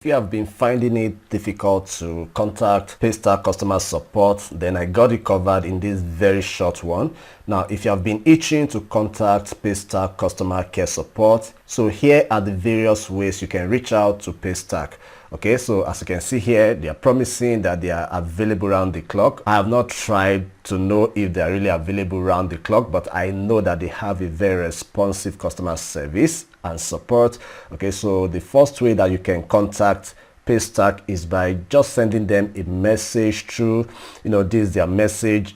If you have been finding it difficult to contact PayStack customer support, then I got it covered in this very short one. Now, if you have been itching to contact PayStack customer care support, so here are the various ways you can reach out to PayStack. Okay, so as you can see here, they are promising that they are available around the clock. I have not tried to know if they are really available around the clock, but I know that they have a very responsive customer service and support. Okay, so the first way that you can contact PayStack is by just sending them a message through, this is their message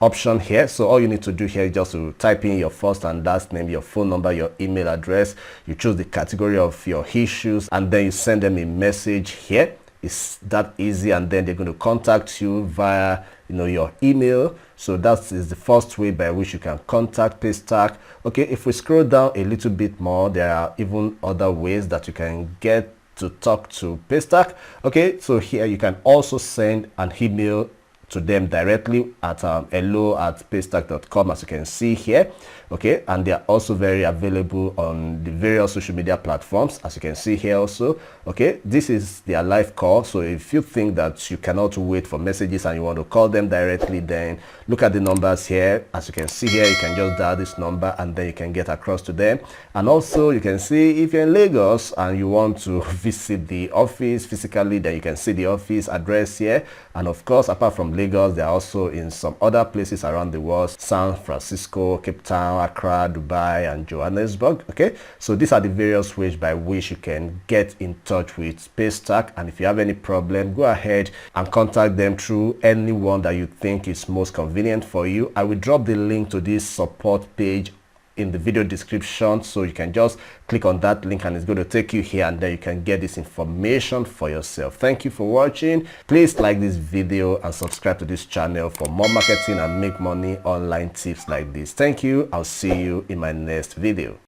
option here. So all you need to do here is just to type in your first and last name, your phone number, your email address. You choose the category of your issues, and then you send them a message here. It's that easy, and then they're going to contact you via your email. So that is the first way by which you can contact PayStack. Okay, if we scroll down a little bit more, there are even other ways that you can get to talk to PayStack. Okay, so here you can also send an email to them directly at hello@paystack.com, as you can see here. Okay, and they are also very available on the various social media platforms, as you can see here also. Okay, this is their live call, so if you think that you cannot wait for messages and you want to call them directly, then look at the numbers here. As you can see here, you can just dial this number and then you can get across to them. And also you can see if you're in Lagos and you want to visit the office physically, then you can see the office address here. And of course, apart from Lagos, they are also in some other places around the world: San Francisco, Cape Town, Accra, Dubai, and Johannesburg. Okay, so these are the various ways by which you can get in touch with PayStack. And if you have any problem, go ahead and contact them through anyone that you think is most convenient for you. I will drop the link to this support page in the video description, so you can just click on that link and it's going to take you here, and then you can get this information for yourself. Thank you for watching. Please like this video and subscribe to this channel for more marketing and make money online tips like this. Thank you. I'll see you in my next video.